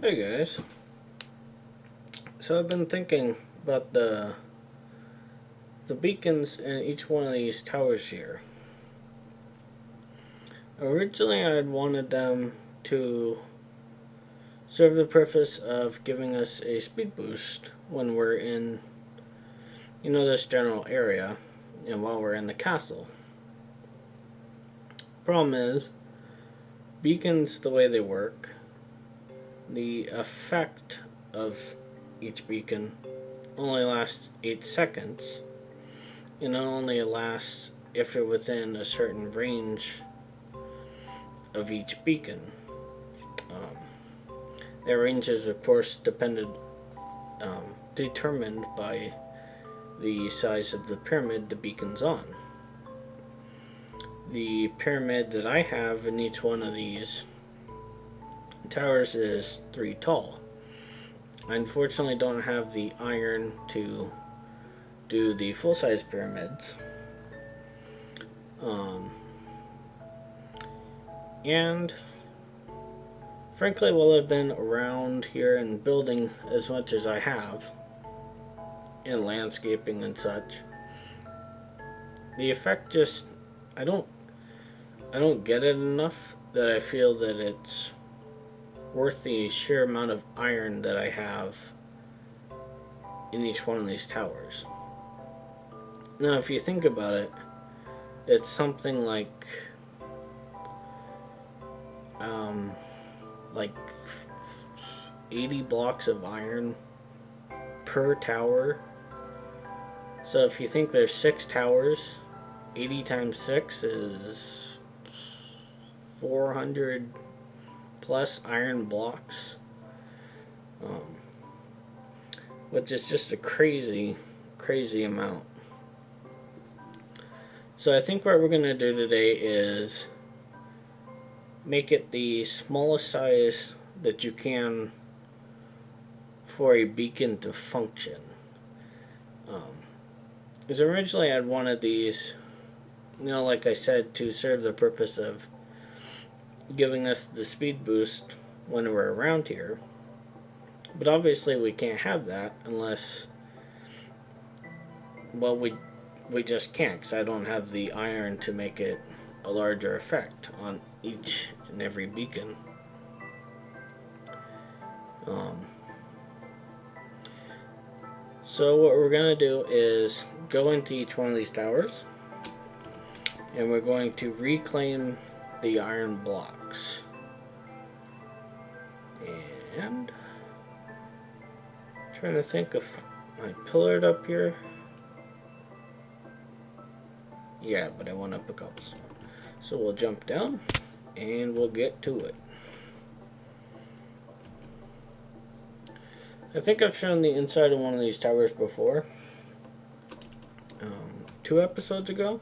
Hey guys, so I've been thinking about the beacons in each one of these towers here. Originally, I had wanted them to serve the purpose of giving us a speed boost when we're in, this general area, and while we're in the castle. Problem is, beacons, the way they work, the effect of each beacon only lasts 8 seconds, and it only lasts if you're within a certain range of each beacon. Their range is, of course, determined by the size of the pyramid the beacon's on. The pyramid that I have in each one of these towers is 3 tall. I unfortunately don't have the iron to do the full-size pyramids. And frankly, while I've been around here and building as much as I have, in landscaping and such, the effect just I don't get it enough that I feel that it's worth the sheer amount of iron that I have in each one of these towers. Now, if you think about it, it's something like 80 blocks of iron per tower. So if you think there's 6 towers, 80 times 6 is 400 plus iron blocks, which is just a crazy amount. So I think what we're going to do today is make it the smallest size that you can for a beacon to function. Because originally I'd wanted these, like I said, to serve the purpose of giving us the speed boost when we're around here. But obviously we can't have that unless, well, we just can't, because I don't have the iron to make it a larger effect on each and every beacon. So what we're going to do is go into each one of these towers, and we're going to reclaim the iron blocks. And I'm trying to think if I pillared up here. Yeah, but I went up a cobblestone. So we'll jump down and we'll get to it. I think I've shown the inside of one of these towers before. 2 episodes ago,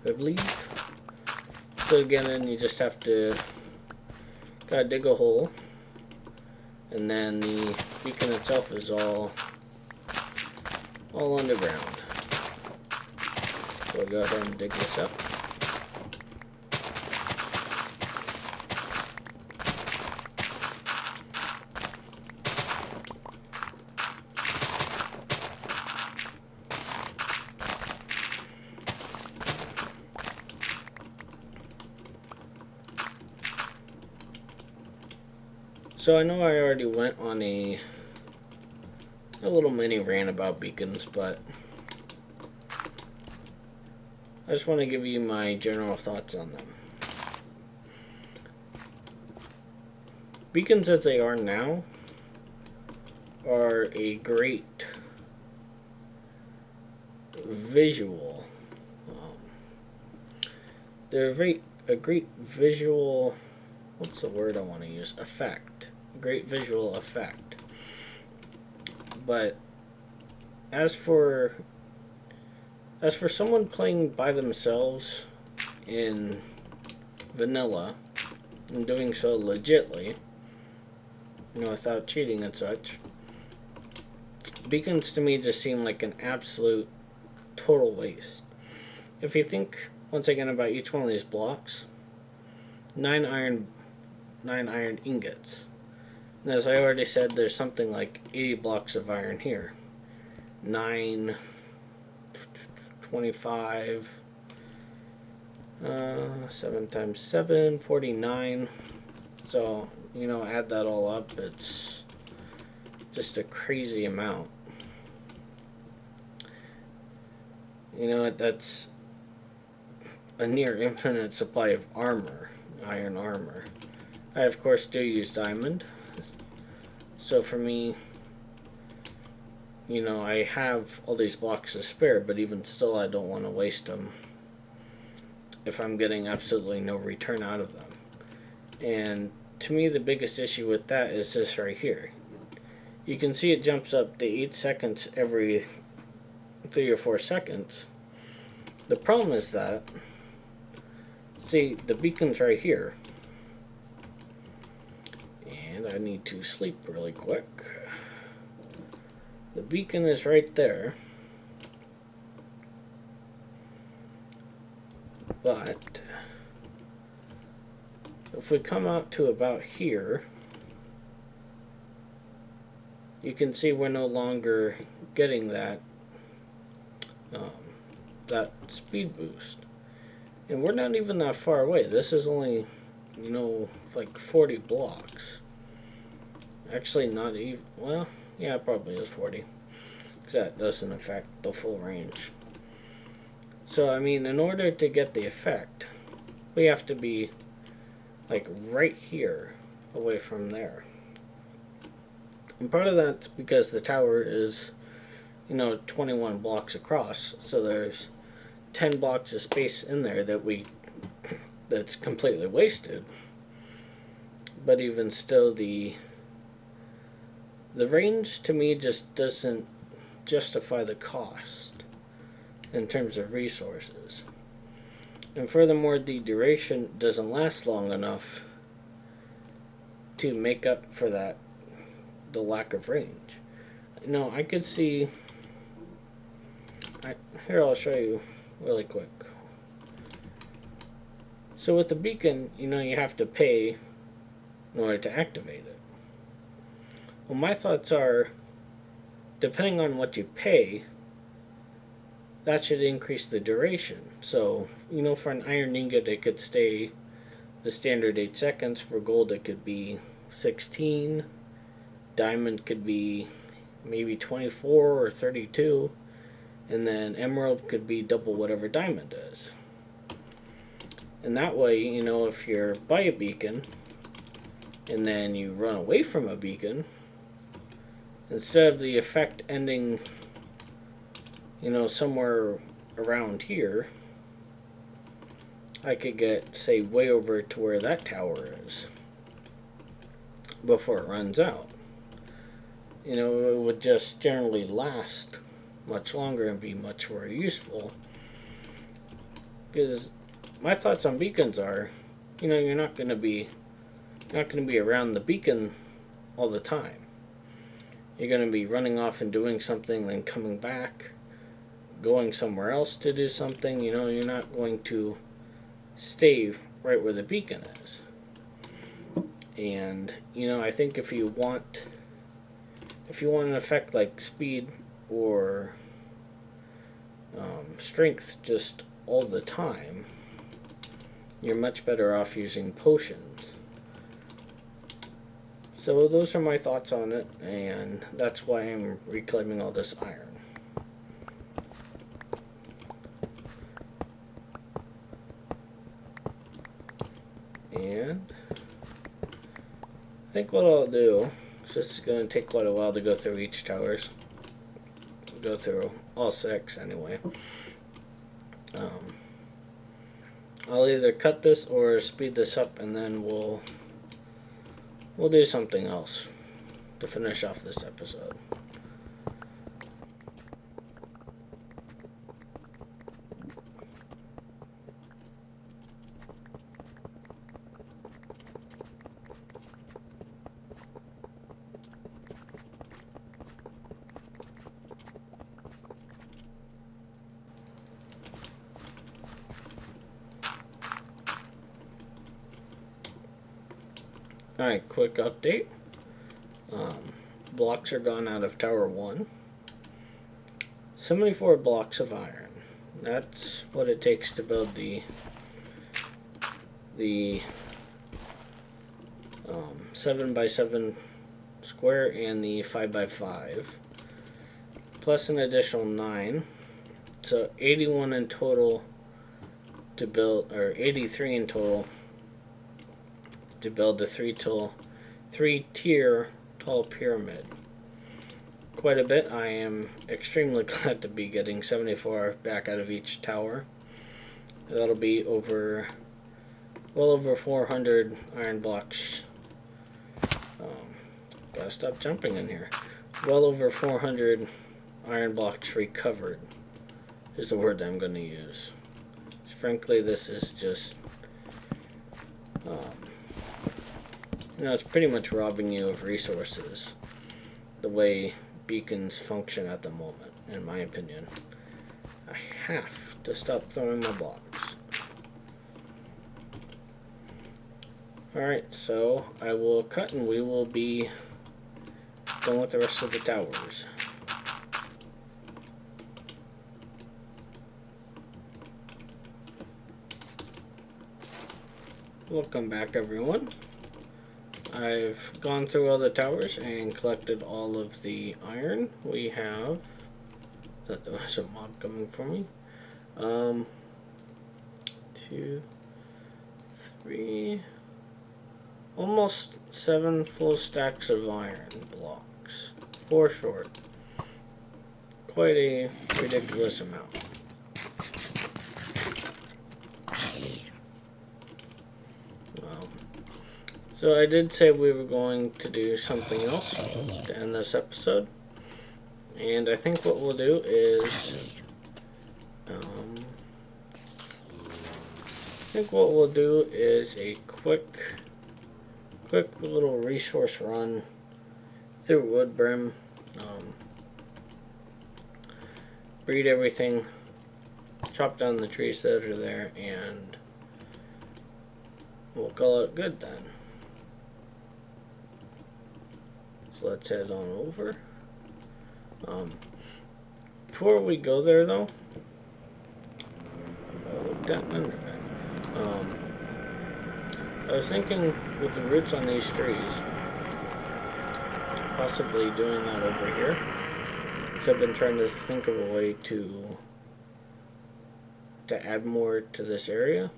I believe. So again, then you just have to gotta dig a hole, and then the beacon itself is all underground. So we'll go ahead and dig this up. So I know I already went on a little mini rant about beacons, but I just want to give you my general thoughts on them. Beacons as they are now are a great visual. They're a great visual, what's the word I want to use? Effect. Great visual effect. But as for someone playing by themselves in vanilla and doing so legitly, without cheating and such, beacons to me just seem like an absolute total waste. If you think once again about each one of these blocks, 9 iron ingots. And as I already said, there's something like 80 blocks of iron here. 9, 25, 7 times 7, 49. So, you know, add that all up, it's just a crazy amount. You know, that's a near infinite supply of armor, iron armor. I, of course, do use diamond. So for me, you know, I have all these blocks to spare, but even still, I don't want to waste them if I'm getting absolutely no return out of them. And to me, the biggest issue with that is this right here. You can see it jumps up to 8 seconds every 3 or 4 seconds. The problem is that, see, the beacon's right here. And I need to sleep really quick. The beacon is right there. But if we come out to about here, you can see we're no longer getting that that speed boost. And we're not even that far away. This is only, you know, like 40 blocks. Actually, not even, well, yeah, it probably is 40. Because that doesn't affect the full range. So, I mean, in order to get the effect, we have to be, like, right here, away from there. And part of that's because the tower is, you know, 21 blocks across. So there's 10 blocks of space in there that's completely wasted. But even still, the range to me just doesn't justify the cost in terms of resources. And furthermore, the duration doesn't last long enough to make up for that, the lack of range. No, I could see, here I'll show you really quick. So with the beacon, you know, you have to pay in order to activate it. Well, my thoughts are, depending on what you pay, that should increase the duration. So, you know, for an iron ingot, it could stay the standard 8 seconds. For gold, it could be 16. Diamond could be maybe 24 or 32. And then emerald could be double whatever diamond is. And that way, you know, if you're by a beacon and then you run away from a beacon, instead of the effect ending, you know, somewhere around here, I could get, say, way over to where that tower is before it runs out. You know, it would just generally last much longer and be much more useful. Because my thoughts on beacons are, you know, you're not going to be around the beacon all the time. You're going to be running off and doing something, then coming back, going somewhere else to do something. You know, you're not going to stay right where the beacon is. And, you know, I think if you want an effect like speed or strength just all the time, you're much better off using potions. So those are my thoughts on it, and that's why I'm reclaiming all this iron. And I think what I'll do, so this is going to take quite a while to go through each towers. Go through all 6 anyway. I'll either cut this or speed this up, and then we'll do something else to finish off this episode. Alright, quick update. blocks are gone out of Tower 1. 74 blocks of iron. That's what it takes to build the 7x7 square and the 5x5, plus an additional 9. So 81 in total to build, or 83 in total to build the three-tier tall pyramid. Quite a bit. I am extremely glad to be getting 74 back out of each tower. That'll be well over 400 iron blocks. Gotta stop jumping in here. Well over 400 iron blocks recovered is the word I'm going to use. Frankly, this is just, it's pretty much robbing you of resources the way beacons function at the moment, in my opinion. I have to stop throwing my blocks. Alright, so I will cut and we will be done with the rest of the towers. Welcome back, everyone. I've gone through all the towers and collected all of the iron. We have... That there was a mob coming for me. 2, 3... Almost 7 full stacks of iron blocks. 4 short. Quite a ridiculous amount. So I did say we were going to do something else to end this episode. And I think what we'll do is... a quick little resource run through Woodbrim. Breed everything, chop down the trees that are there, and we'll call it good then. So let's head on over. Before we go there though, I was thinking with the roots on these trees, possibly doing that over here. Because I've been trying to think of a way to add more to this area.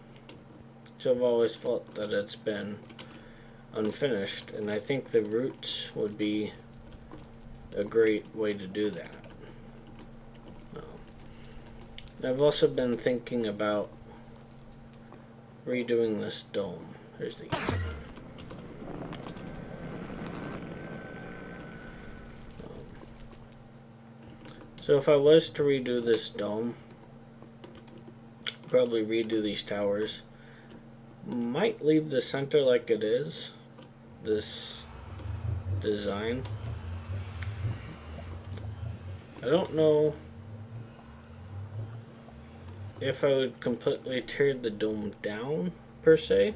So I've always felt that it's been unfinished, and I think the roots would be a great way to do that. I've also been thinking about redoing this dome. Here's the so if I was to redo this dome, probably redo these towers, might leave the center like it is, this design. I don't know if I would completely tear the dome down per se,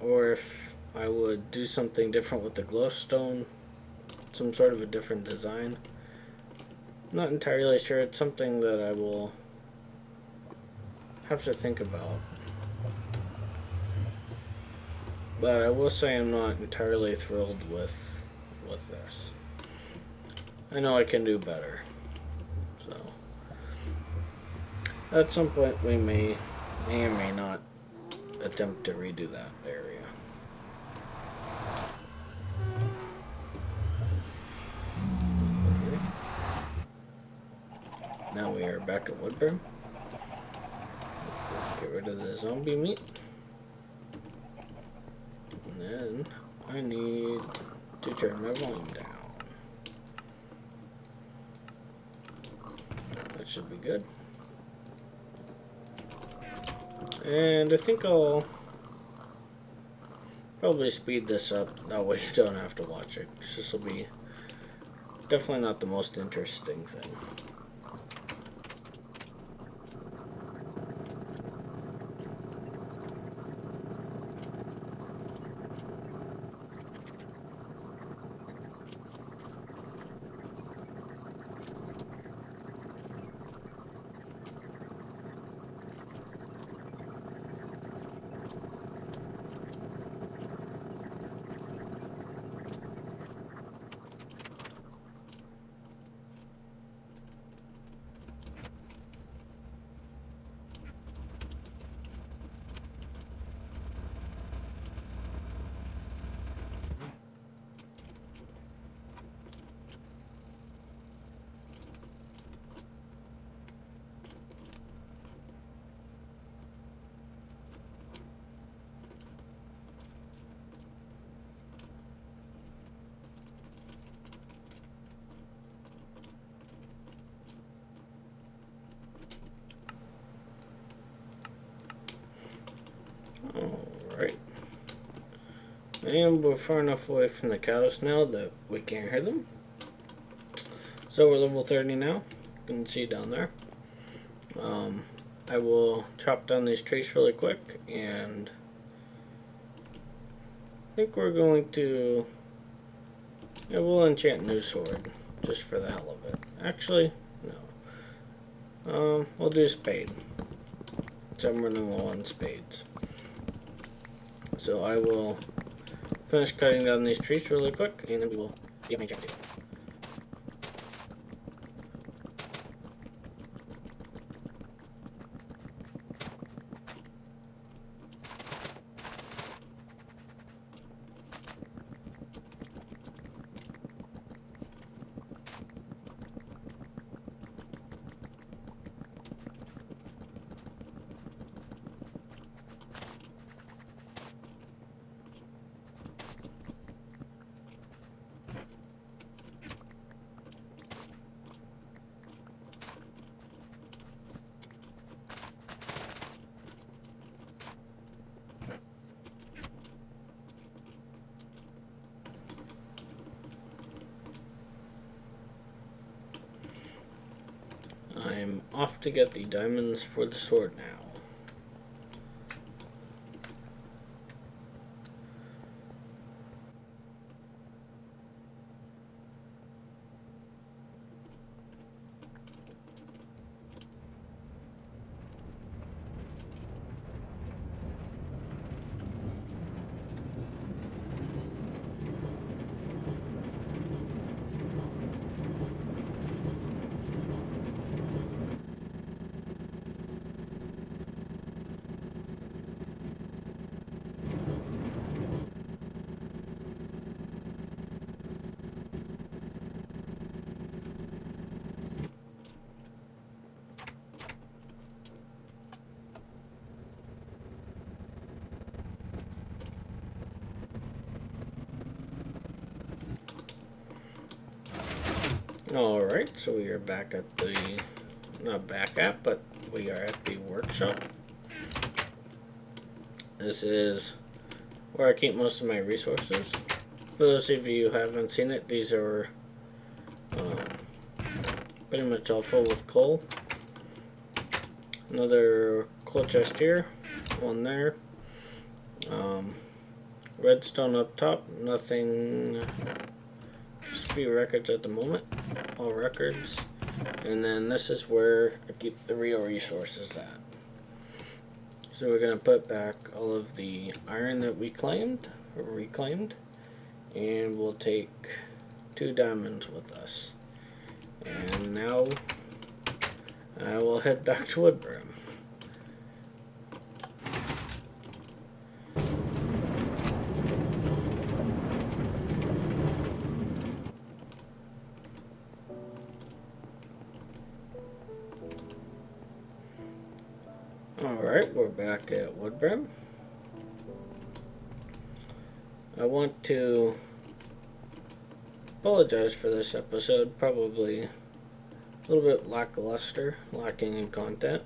or if I would do something different with the glowstone, some sort of a different design. I'm not entirely sure. It's something that I will have to think about. But I will say I'm not entirely thrilled with this. I know I can do better. So at some point we may or may not attempt to redo that area. Now we are back at Woodbrim. Get rid of the zombie meat. And then I need to turn my volume down. That should be good. And I think I'll probably speed this up. That way you don't have to watch it. 'Cause this will be definitely not the most interesting thing. And we're far enough away from the cows now that we can't hear them. So we're level 30 now. You can see down there. I will chop down these trees really quick, and I think we're going to... Yeah, we'll enchant a new sword, just for the hell of it. Actually, no. We'll do spade. So I'm running low on spades. So I will finish cutting down these trees really quick, and then we will get my enchant table. I'm off to get the diamonds for the sword now. Alright, so we are back at the, not back at, but we are at the workshop. This is where I keep most of my resources. For those of you who haven't seen it, these are pretty much all full with coal. Another coal chest here, one there. Redstone up top, nothing, just a few records at the moment. All records, and then this is where I keep the real resources at. So we're going to put back all of the iron that we claimed, or reclaimed, and we'll take 2 diamonds with us. And now I will head back to Woodbrim. Alright, we're back at Woodbrim. I want to apologize for this episode, probably a little bit lackluster, lacking in content.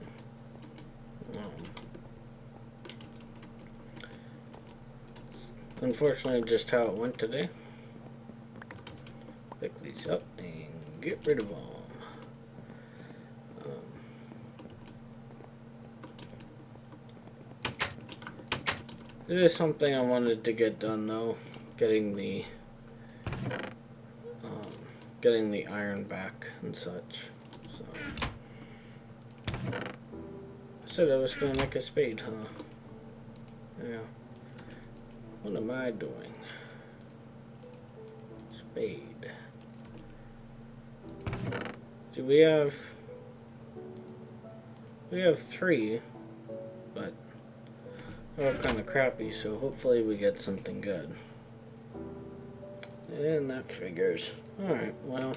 Unfortunately, just how it went today. Pick these up and get rid of them. It is something I wanted to get done though, getting the iron back and such. So I said I was gonna make a spade, huh? Yeah. What am I doing? Spade. Do we have 3, but they're all kind of crappy, so hopefully we get something good. And that figures. Alright, well,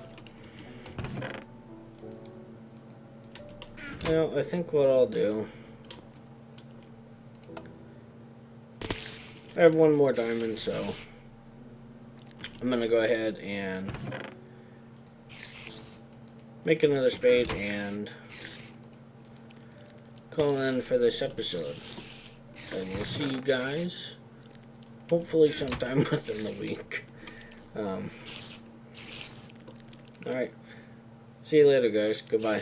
I think what I'll do, I have 1 more diamond, so I'm going to go ahead and make another spade and call in for this episode. And we'll see you guys hopefully sometime within the week. Alright. See you later, guys. Goodbye.